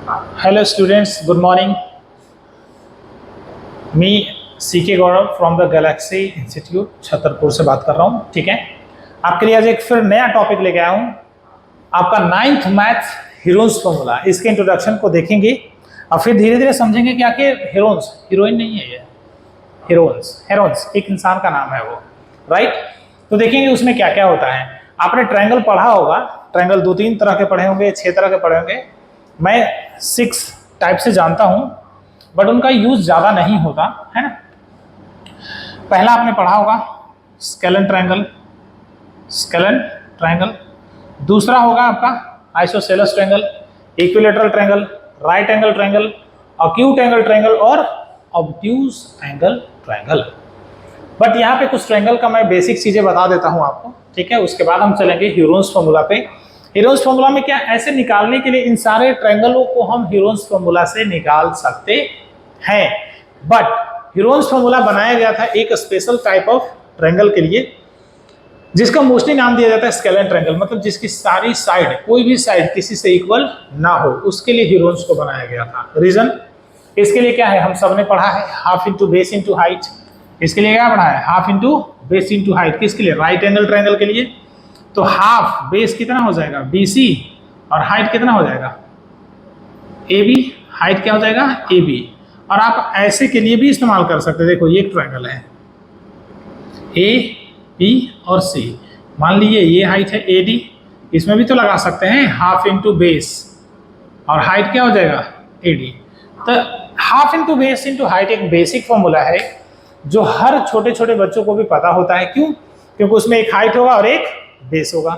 Hello students, good morning. Me CK Gaurav from the Galaxy Institute Chhatarpur से बात कर रहा हूँ। ठीक है, आपके लिए आज एक फिर नया टॉपिक लेके आया हूँ। आपका 9th मैथ्स हीरोइंस फॉर्मूला, इसके इंट्रोडक्शन को देखेंगे और फिर धीरे धीरे समझेंगे कि आखिर हीरोइंस, हीरोइन नहीं है ये, हीरोइंस एक इंसान का नाम है वो, राइट। तो देखेंगे उसमें क्या क्या होता है। आपने ट्रायंगल पढ़ा होगा, ट्रायंगल 2-3 तरह के पढ़े होंगे, 6 तरह के पढ़े होंगे। मैं 6 टाइप से जानता हूं, बट उनका यूज ज्यादा नहीं होता है ना। पहला आपने पढ़ा होगा स्केलन ट्रायंगल, दूसरा होगा आपका isosceles triangle, equilateral triangle, right angle triangle, acute angle triangle और ऑब्ट्यूज एंगल ट्रायंगल। बट यहाँ पे कुछ ट्रायंगल का मैं बेसिक चीजें बता देता हूँ आपको, ठीक है। उसके बाद हम चलेंगे हीरोइंस फॉर्मूला पे। हीरोइंस फॉर्मूला में क्या, ऐसे निकालने के लिए इन सारे ट्रायंगलों को हम हीरोइंस फॉर्मूला से निकाल सकते हैं। बट हीरोइंस फॉर्मूला बनाया गया था एक स्पेशल टाइप ऑफ ट्रायंगल के लिए, जिसका मोस्टली नाम दिया जाता है स्केलन ट्रायंगल, मतलब जिसकी सारी साइड, कोई भी साइड किसी से इक्वल ना हो, उसके लिए हीरोइंस को बनाया गया था। रीजन इसके लिए क्या है, हम सबने पढ़ा है, half into base into height. इसके लिए क्या पढ़ा है, half into base into height. किसके लिए, राइट एंगल ट्रायंगल के लिए। तो हाफ बेस कितना हो जाएगा, BC, और हाइट कितना हो जाएगा, AB। हाइट क्या हो जाएगा, AB। और आप ऐसे के लिए भी इस्तेमाल कर सकते हैं। देखो ये एक ट्रायंगल है A, B और C। मान लीजिए ये हाइट है AD, इसमें भी तो लगा सकते हैं हाफ इंटू बेस, और हाइट क्या हो जाएगा, AD। तो half into base into height एक बेसिक फॉर्मूला है जो हर छोटे छोटे बच्चों को भी पता होता है। क्यों, क्योंकि उसमें एक हाइट होगा और एक बेस होगा।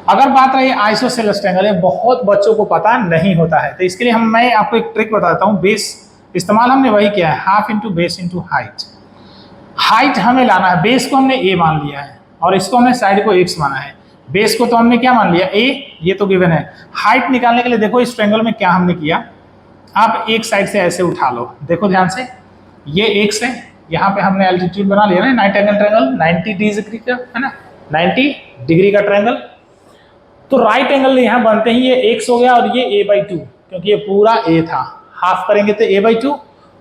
अगर बात रही आइसोसेलेस ट्रायंगल, ये बहुत बच्चों को पता नहीं होता है। तो इसके लिए मैं आपको एक ट्रिक बताता हूँ। बेस इस्तेमाल हमने वही किया है, half into base into height. Height हमें लाना है, बेस को हमने A मान लिया है और इसको हमने साइड को X माना है। बेस को तो हमने क्या मान लिया, A, ये तो गिवन है। हाइट निकालने के लिए देखो इस ट्रायंगल में क्या हमने किया, आप एक साइड से ऐसे उठा लो, देखो ध्यान से, ये X है, यहाँ पे हमने एल्टीट्यूड बना लिया ना, 90 एंगल ट्रायंगल, 90 डिग्री का है ना, 90 डिग्री का ट्रायंगल। तो राइट एंगल यहाँ बनते ही ये X हो गया और ये A/2, क्योंकि ये पूरा A था, हाफ करेंगे तो A/2।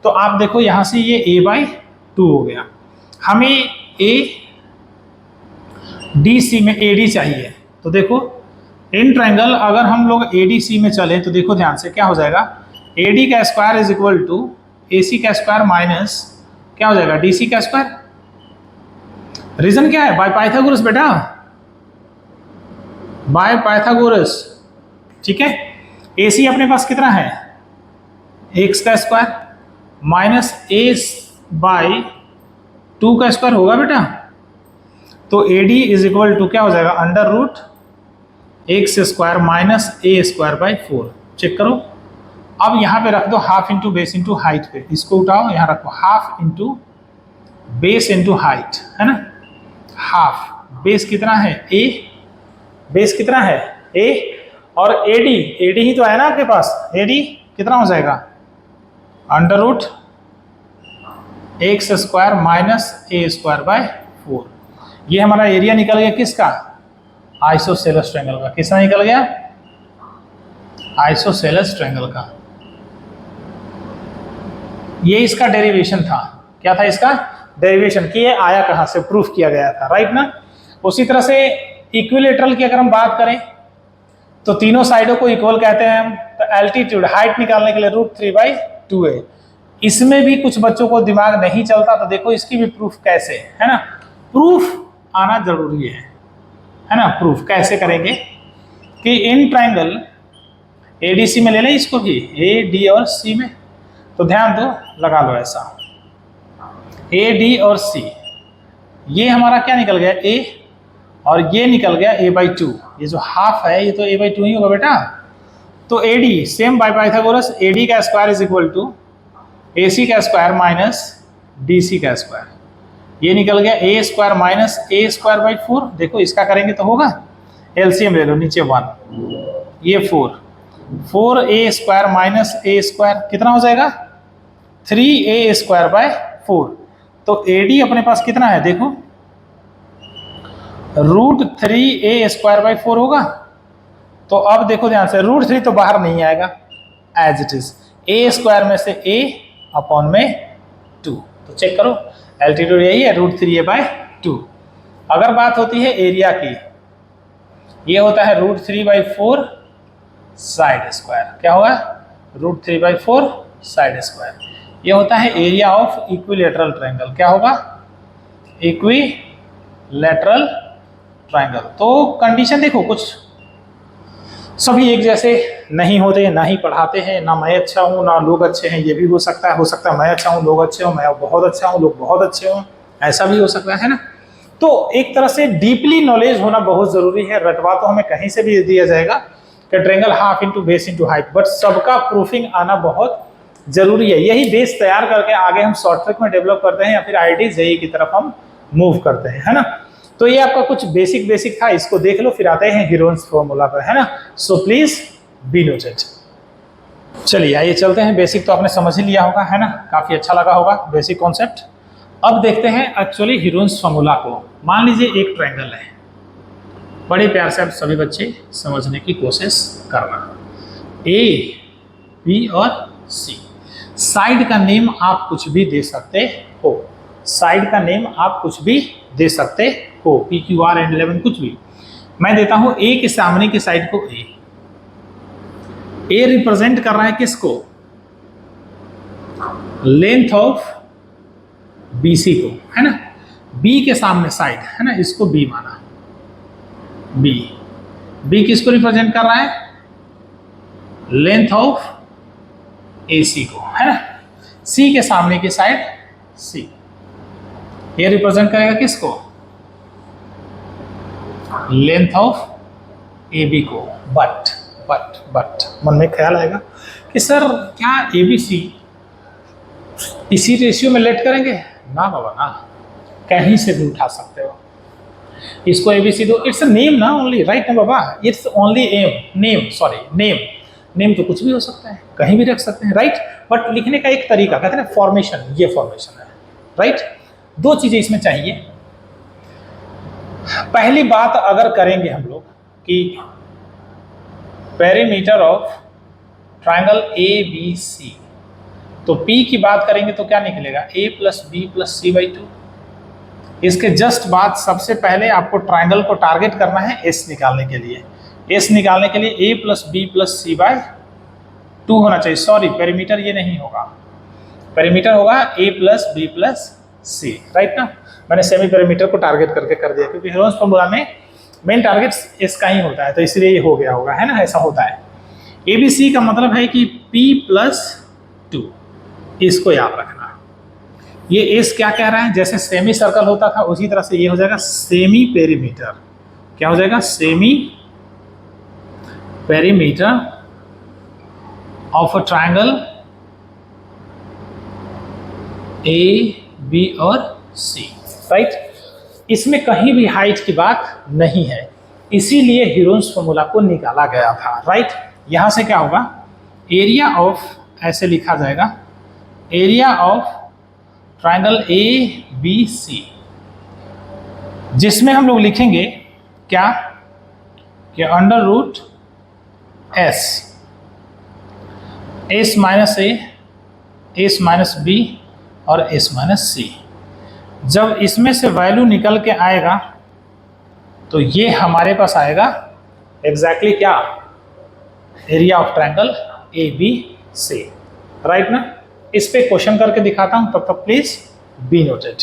तो आप देखो यहाँ से ये A/2 हो गया। हमें ADC में AD चाहिए। तो देखो इन ट्रायंगल अगर हम लोग ADC में चले तो देखो ध्यान से क्या हो जाएगा, AD का square is equal to AC का स्क्वायर माइनस क्या हो जाएगा, DC का स्क्वायर। रीजन क्या है, बाय पाइथागोरस बेटा, बाय पाइथागोरस, ठीक है। AC अपने पास कितना है, X का स्क्वायर माइनस A/2 का स्क्वायर होगा बेटा। तो AD इज इक्वल टू क्या हो जाएगा, under root X square minus A²/4। Check करो। अब यहाँ पे रख दो half into base into height पे, इसको उठाओ, यहाँ रखो half into base into height, है ना। हाफ बेस कितना है, A, बेस कितना है A, और AD ही तो है ना आपके पास। AD कितना हो जाएगा, under root X square minus A²/4। ये हमारा एरिया निकल गया किसका, आइसोसेलेस ट्रायंगल का। किसका निकल गया, आइसोसेलेस ट्रायंगल का। ये इसका डेरिवेशन था। क्या था इसका डेरिवेशन, कि ये आया कहां से, प्रूफ किया गया था, राइट ना। उसी तरह से इक्विलेटरल की अगर हम बात करें तो तीनों साइडों को इक्वल कहते हैं हम। तो एल्टीट्यूड, हाइट निकालने के लिए √3/2 है। इसमें भी कुछ बच्चों को दिमाग नहीं चलता, तो देखो इसकी भी प्रूफ कैसे है ना, प्रूफ आना जरूरी है ना। प्रूफ कैसे करेंगे कि इन ट्रायंगल ADC में ले लें इसको भी, AD और C में। तो ध्यान दो, लगा लो ऐसा, AD और C, ये हमारा क्या निकल गया A, और ये निकल गया A/2। ये जो हाफ है ये तो A/2 ही होगा बेटा। तो AD same by Pythagoras, AD का square is equal to AC का स्क्वायर माइनस DC का स्क्वायर। ये निकल गया A² माइनस A²/4। देखो इसका करेंगे तो होगा, LCM ले लो, नीचे 1, ये 4A² माइनस A² कितना हो जाएगा, 3A²/4। तो AD अपने पास कितना है, देखो √3A²/4 होगा। तो अब देखो ध्यान से, √3 तो बाहर नहीं आएगा, as it is a square में से a अपॉन में 2। तो चेक करो, एल्टीट्यूड यही है, √3a/2। अगर बात होती है एरिया की, ये होता है √3/4 साइड स्क्वायर। क्या होगा? √3/4 साइड स्क्वायर। ये होता है एरिया ऑफ इक्विलेटरल ट्रायंगल। क्या होगा? Equilateral triangle. तो कंडीशन देखो, कुछ सभी एक जैसे नहीं होते, ना ही पढ़ाते हैं, ना मैं अच्छा हूँ ना लोग अच्छे हैं। ये भी हो सकता है मैं अच्छा हूँ लोग अच्छे हो, मैं बहुत अच्छा हूँ लोग बहुत अच्छे हो, ऐसा भी हो सकता है ना। तो एक तरह से डीपली नॉलेज होना बहुत जरूरी है। रटवा तो हमें कहीं से भी दिया जाएगा कि triangle half into base into height, but सबका प्रूफिंग आना बहुत जरूरी है। यही बेस तैयार करके आगे हम शॉर्ट ट्रिक में डेवलप करते हैं या फिर आईआईटी जेईई की तरफ हम मूव करते हैं, है ना। तो ये आपका कुछ बेसिक था, इसको देख लो, फिर आते हैं हीरोन्स फॉर्मूला पर, है ना। सो प्लीज बी नोटेड। चलिए आइए चलते हैं। बेसिक तो आपने समझ ही लिया होगा, है ना, काफी अच्छा लगा होगा बेसिक कॉन्सेप्ट। अब देखते हैं एक्चुअली हीरोन्स फॉर्मूला को। मान लीजिए एक ट्रायंगल है, बड़े प्यार से आप सभी बच्चे समझने की कोशिश करना। ए, बी और सी। साइड का नेम आप कुछ भी दे सकते हो, साइड का नेम आप कुछ भी दे सकते हो, पी क्यू आर एंड 11 कुछ भी। मैं देता हूं ए के सामने की साइड को ए। ए रिप्रेजेंट कर रहा है किसको? लेंथ ऑफ बीसी को, है ना। बी के सामने साइड, है ना, इसको बी माना। बी किसको रिप्रेजेंट कर रहा है? लेंथ ऑफ एसी को, है ना। सी के सामने की साइड सी, ये रिप्रेजेंट करेगा किसको? लेंथ ऑफ ए बी को। बट मन में ख्याल आएगा कि सर क्या ए बी सी इसी रेशियो में लेट करेंगे? ना बाबा ना, कहीं से भी उठा सकते हो इसको। ए बी सी दो, इट्स अ नेम ना ओनली, राइट ना बाबा, इट्स ओनली नेम तो कुछ भी हो सकता है, कहीं भी रख सकते हैं, राइट। बट लिखने का एक तरीका, कहते हैं ना फॉर्मेशन, ये फॉर्मेशन है, राइट। दो चीजें इसमें चाहिए। पहली बात अगर करेंगे हम लोग कि perimeter of triangle A B C, तो P की बात करेंगे तो क्या निकलेगा? A + B + C/2। इसके जस्ट बाद सबसे पहले आपको ट्रायंगल को टारगेट करना है S निकालने के लिए। S निकालने के लिए A + B + C/2 होना चाहिए। सॉरी, पेरीमीटर ये नहीं होगा, पेरीमीटर होगा A + B + C, राइट ना। मैंने सेमी पेरीमीटर को टारगेट करके कर दिया, क्योंकि हीरोन्स फॉर्मूला में मेन टारगेट इसका ही होता है, तो इसलिए ये हो गया होगा, है ना, ऐसा होता है। ABC का मतलब है कि P + 2, इसको याद रखना। ये एस क्या कह रहा है? जैसे सेमी सर्कल होता था उसी तरह से ये हो जाएगा सेमी पेरीमीटर। क्या हो जाएगा? Semi perimeter of a triangle A B और सी, राइट। इसमें कहीं भी हाइट की बात नहीं है, इसीलिए हीरोन्स फॉर्मूला को निकाला गया था, राइट। यहां से क्या होगा? एरिया ऑफ, ऐसे लिखा जाएगा, area of triangle A B C, जिसमें हम लोग लिखेंगे क्या कि √S, S - B और S - C। जब इसमें से वैल्यू निकल के आएगा तो ये हमारे पास आएगा एग्जैक्टली क्या? Area of triangle A B C, right ना। इस पे क्वेश्चन करके दिखाता हूं, तब तक please be noted.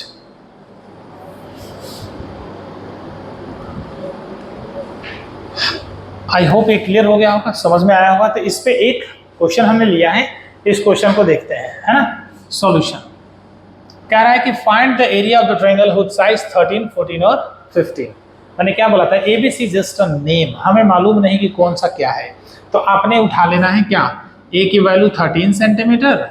I hope ये क्लियर हो गया होगा, समझ में आया होगा। तो इस पे एक क्वेश्चन हमने लिया है, इस क्वेश्चन को देखते हैं, है ना। सॉल्यूशन कह रहा है कि find the area of the triangle whose साइज 13, 14 और 15। मैंने क्या बोला था? ABC जस्ट अ नेम, हमें मालूम नहीं कि कौन सा क्या है, तो आपने उठा लेना है क्या? A की वैल्यू 13 सेंटीमीटर,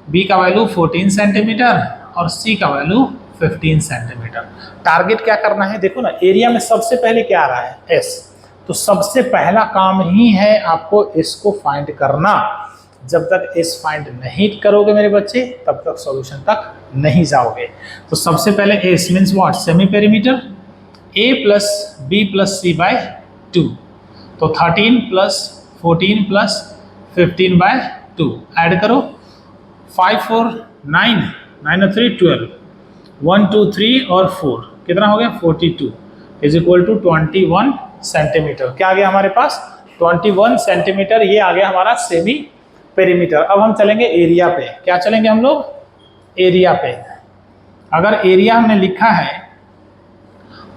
B का वैल्यू 14 सेंटीमीटर और C का वैल्यू 15 सेंटीमीटर। टारगेट क्या करना है? देखो ना, एरिया में सबसे पहले क्या आ रहा है? S। तो सबसे पहला काम ही है आपको इसको फाइंड करना। जब तक S फाइंड नहीं करोगे मेरे बच्चे, तब तक सॉल्यूशन तक नहीं जाओगे। तो सबसे पहले S means what? Semi perimeter, A + B + C/2। तो 13 प्लस 14 प्लस 15/2 ऐड करो, 5 4 9, 9 और 3 12, 1 2 3 और 4 कितना हो गया 42 इज इक्वल टू 21 सेंटीमीटर। क्या आ गया हमारे पास 21 सेंटीमीटर, ये आ गया हमारा सेमी पेरीमीटर। अब हम चलेंगे एरिया पे। क्या चलेंगे हम लोग एरिया पे। अगर एरिया हमने लिखा है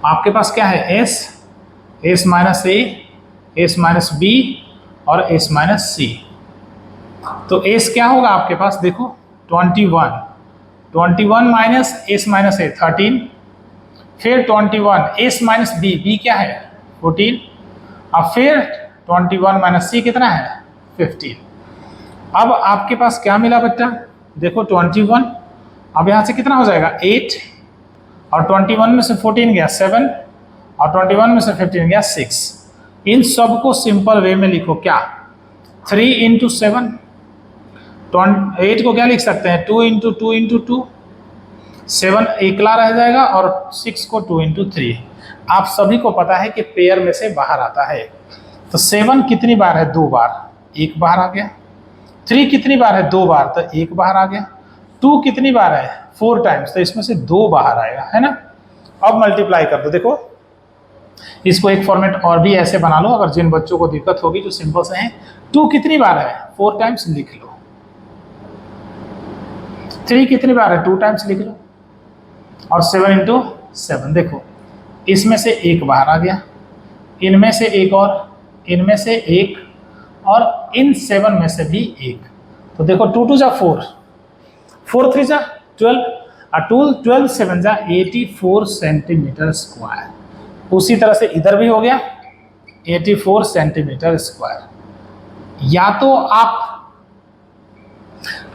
आपके पास क्या है एस माइनस ए, एस माइनस बी और एस माइनस सी। तो एस क्या होगा आपके पास देखो 21 माइनस एस माइनस ए 13, फिर 21 एस माइनस बी, बी क्या है 14, अब फिर 21 माइनस सी कितना है 15। अब आपके पास क्या मिला बच्चा देखो 21, अब यहाँ से कितना हो जाएगा 8 और 21 में से 14 गया 7 और 21 में से 15 गया 6। इन सब को सिंपल वे में लिखो क्या 3 इंटू 7, 8 को क्या लिख सकते हैं 2 इंटू 2 इंटू 2, 7 एकला रह जाएगा और 6 को 2 इंटू 3। आप सभी को पता है कि पेयर में से बाहर आता है। तो 7 कितनी बार है 2 बार, 1 बाहर आ गया। 3 कितनी बार है 2 बार, तो 1 बाहर आ गया। 2 कितनी बार है 4 टाइम्स, तो इसमें से 2 बाहर आएगा, है ना। अब मल्टीप्लाई कर दो, देखो इसको एक फॉर्मेट और भी ऐसे बना लो, अगर जिन बच्चों को दिक्कत होगी जो सिंपल से हैं। 2 कितनी बार है 4 टाइम्स लिख लो, 3 कितनी बार है 2 टाइम्स लिख लो, और 7 इंटू 7 देखो इसमें से 1 बाहर आ गया, इनमें से एक और, इनमें से एक और इन 7 में से भी 1। तो देखो 2 2 जा 4, 4 3 जा 12 और 12 7 जा 84 सेंटीमीटर स्क्वायर। उसी तरह से इधर भी हो गया 84 सेंटीमीटर स्क्वायर। या तो आप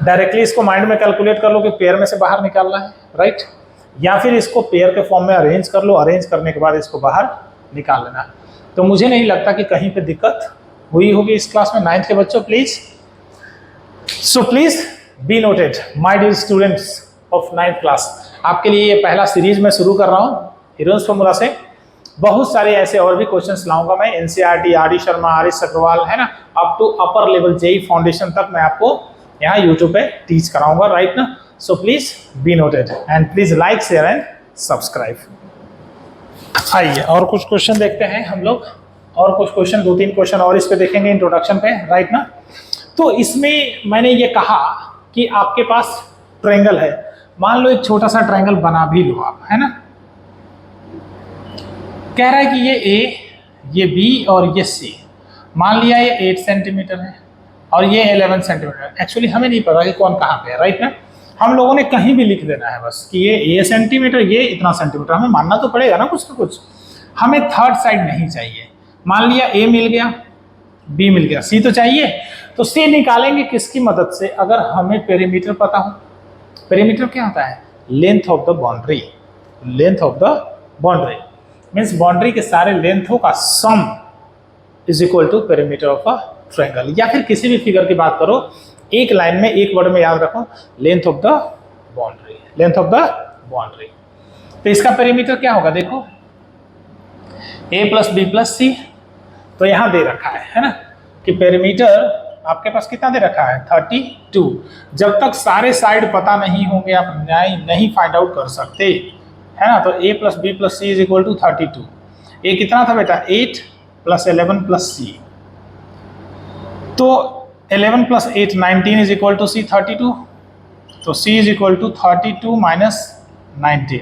डायरेक्टली इसको माइंड में कैलकुलेट कर लो कि पेयर में से बाहर निकालना है, राइट, या फिर इसको पेयर के फॉर्म में अरेंज कर लो, अरेंज करने के बाद इसको बाहर निकाल लेना। तो मुझे नहीं लगता कि कहीं पे दिक्कत हुई होगी इस क्लास में। 9th के बच्चों please, so please be noted my dear students of 9th class. आपके लिए ये पहला सीरीज में शुरू कर रहा हूँ हीरोइंस फॉर्मूला से। बहुत सारे ऐसे और भी क्वेश्चंस लाऊंगा मैं, NCERT, R Sharma, R Agarwal, है ना, up to upper level JEE foundation तक मैं आपको यहाँ यूट्यूब पे टीच कराऊंगा, राइट ना। सो please be noted and please like share and subscribe. आइए और कुछ क्वेश्चन देखते हैं हम लोग, और कुछ क्वेश्चन 2-3 क्वेश्चन और इस पे देखेंगे इंट्रोडक्शन पे, राइट ना। तो इसमें मैंने ये कहा कि आपके पास ट्रायंगल है, मान लो एक छोटा सा ट्रायंगल बना भी लो आप, है ना। कह रहा है कि ये ए, ये बी और ये सी, मान लिया ये 8 सेंटीमीटर है और ये 11 सेंटीमीटर। एक्चुअली हमें नहीं पता कि कौन कहाँ पे है, राइट ना। हम लोगों ने कहीं भी लिख देना है बस कि ये सेंटीमीटर, ये इतना सेंटीमीटर, हमें मानना तो पड़ेगा ना कुछ। हमें थर्ड साइड नहीं चाहिए। मान लिया ए मिल गया, बी मिल गया, सी तो चाहिए। तो सी निकालेंगे किसकी मदद से, अगर हमें पेरीमीटर पता हो। पेरीमीटर क्या होता है, length of the boundary. Length of the boundary means boundary के सारे लेंथों का sum is equal to perimeter of a triangle. या फिर किसी भी फिगर की बात करो, एक लाइन में एक वर्ड में याद रखो, length of the boundary, length of the boundary. तो इसका पेरीमीटर क्या होगा देखो, a plus B plus C. तो यहां दे रखा है ना, कि पेरीमीटर आपके पास कितना दे रखा है 32। जब तक सारे साइड पता नहीं होंगे आप नहीं फाइंड आउट कर सकते, है ना। तो a plus B plus C is equal to 32। A कितना था बेटा 8 प्लस 11 प्लस सी, तो 11 plus 8 19 is equal to C 32। तो c is equal to 32 minus 19।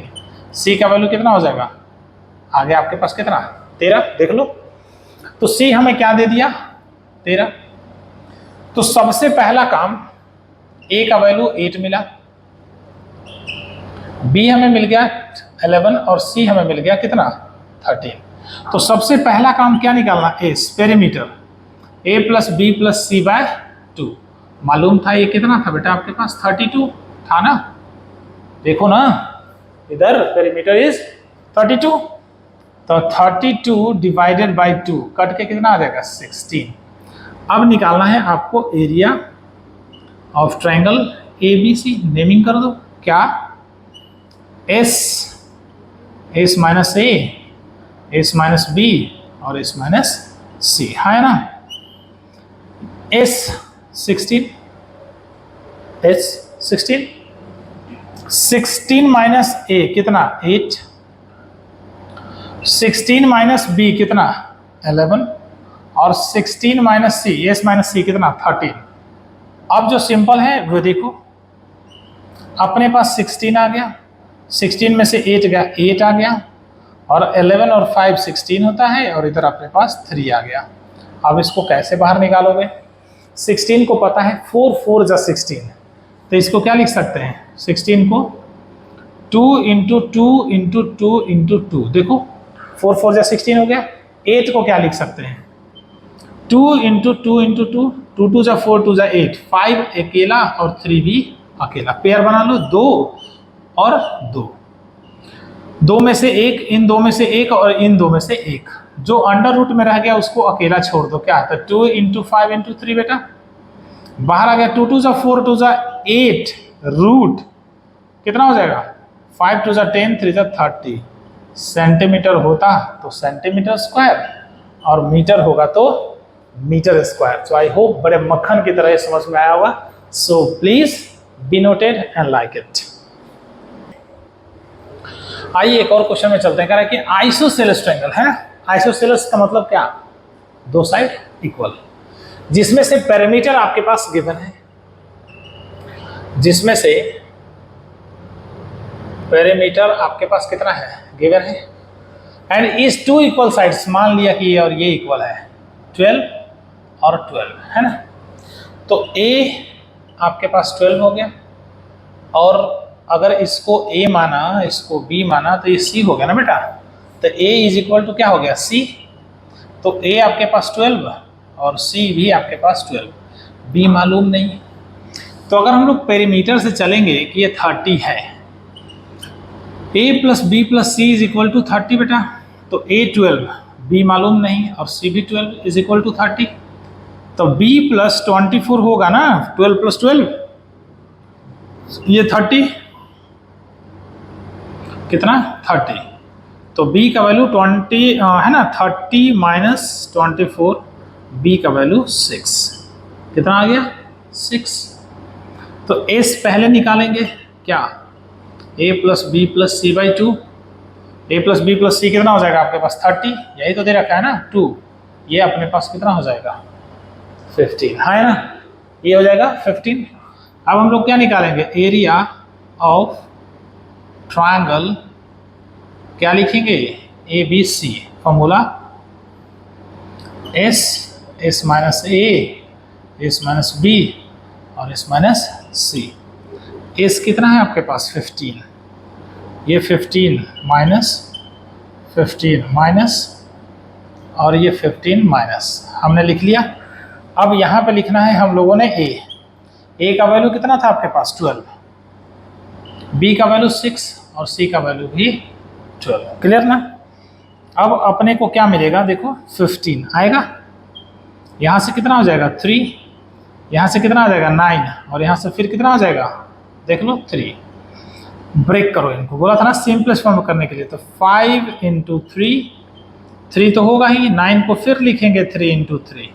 c का वैल्यू कितना हो जाएगा, आगे आपके पास कितना 13, देख लो। तो c हमें क्या दे दिया 13। तो सबसे पहला काम, a का वैल्यू 8 मिला, b हमें मिल गया 11 और c हमें मिल गया कितना 13। तो सबसे पहला काम क्या निकालना, S perimeter, a plus B plus C by 2। मालूम था ये कितना था बेटा आपके पास 32 था ना, देखो ना इधर पेरीमीटर इज 32। तो 32 डिवाइडेड बाय 2 कट के कितना आ जाएगा 16। अब निकालना है आपको area of triangle ABC। Naming कर दो, क्या एस माइनस ए, एस माइनस बी और एस माइनस सी, है ना। S16 16 माइनस A कितना 8, 16 माइनस B कितना 11 और 16 minus C, S minus C कितना 13। अब जो सिंपल है वो देखो, अपने पास 16 आ गया, 16 में से 8 गया, 8 आ गया, और 11 और 5 16 होता है, और इधर अपने पास 3 आ गया। अब इसको कैसे बाहर निकालोगे? 16 को पता है 4 4 जा 16, तो इसको क्या लिख सकते हैं? 16 को 2 इंटू 2 इंटू 2 इंटू 2, देखो 4 4 जा 16 हो गया। 8 को क्या लिख सकते हैं? 2 इंटू 2 इंटू 2, 2 2 जा 4, 2 जा 8, 5 अकेला और 3 भी अकेला, पेयर बना लो 2 और 2, 2 में से एक, इन 2 में से एक और इन 2 में से एक, जो अंडर रूट में रह गया उसको अकेला छोड़ दो। क्या आता है? 2 इंटू 5 इंटू 3 बेटा, बाहर आ गया 2 2 जा 4, 2 जा 8, रूट कितना हो जाएगा? 5 2 जा 10, 3 जा 30 सेंटीमीटर होता तो सेंटीमीटर स्क्वायर, और मीटर होगा तो metre square. So I hope बड़े मक्खन की तरह समझ में आया होगा। So please be noted and like it. आइए एक और क्वेश्चन में चलते हैं। कह रहा है कि आइसोसेलेस ट्रायंगल है ना। आइसोसेलेस का मतलब क्या? दो साइड इक्वल, जिसमें से पेरीमीटर आपके पास गिवन है, जिसमें से पेरीमीटर आपके पास कितना है? गिवन है। एंड इस टू इक्वल साइड्स, मान लिया कि ये और ये इक्वल है, 12 और 12 है ना। तो A आपके पास 12 हो गया, और अगर इसको A माना, इसको B माना, तो ये C हो गया ना बेटा। तो A इज इक्वल टू क्या हो गया? C। तो A आपके पास 12 और C भी आपके पास 12, B मालूम नहीं। तो अगर हम लोग पेरीमीटर से चलेंगे कि ये 30 है, A plus B plus C is equal to 30 बेटा। तो A 12, B मालूम नहीं, और C भी 12 इज इक्वल टू 30। तो B प्लस 24 होगा ना, 12 प्लस 12 ये 30, कितना 30। तो B का वैल्यू 20 है ना, 30 माइनस 24, B का वैल्यू 6, कितना आ गया? 6। तो S पहले निकालेंगे, क्या? A plus B plus C by 2, A plus B plus C कितना हो जाएगा आपके पास? 30, यही तो दे रखा है ना 2, ये अपने पास कितना हो जाएगा? 15, है ना, ये हो जाएगा 15। अब हम लोग क्या निकालेंगे? एरिया ऑफ ट्रायंगल, क्या लिखेंगे? ABC formula S minus A, S minus B और S माइनस C। S कितना है आपके पास? 15, ये 15 माइनस 15 माइनस, और ये 15 माइनस, हमने लिख लिया। अब यहाँ पे लिखना है हम लोगों ने A का वैल्यू कितना था आपके पास? 12, B का वैल्यू 6 और C का वैल्यू भी 12, क्लियर ना। अब अपने को क्या मिलेगा? देखो 15 आएगा, यहाँ से कितना हो जाएगा? 3, यहाँ से कितना आ जाएगा? 9, और यहाँ से फिर कितना आ जाएगा? देख लो 3। ब्रेक करो इनको, बोला था ना सिंपलेस्ट फॉर्म करने के लिए। तो 5 इंटू 3 तो होगा ही, 9 को फिर लिखेंगे 3 इंटू 3,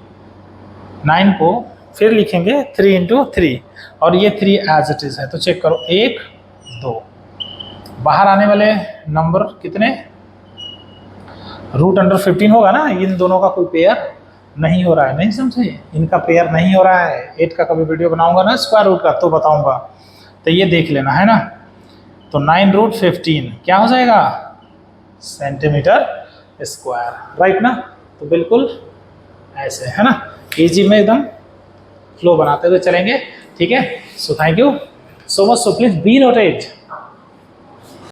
9 को फिर लिखेंगे 3 इंटू 3, और ये 3 एज इट इज है। तो चेक करो, 1 2, बाहर आने वाले नंबर कितने? रूट अंडर 15 होगा ना। इन दोनों का कोई पेयर नहीं हो रहा है, नहीं समझे? इनका पेयर नहीं हो रहा है। 8 का कभी वीडियो बनाऊंगा ना स्क्वायर रूट का, तो बताऊंगा, तो ये देख लेना, है ना। तो 9 रूट 15 क्या हो जाएगा? सेंटीमीटर स्क्वायर, राइट ना। तो बिल्कुल ऐसे, है ना, इजी में एकदम फ्लो बनाते हुए चलेंगे, ठीक है। So thank you so much. So please be noted.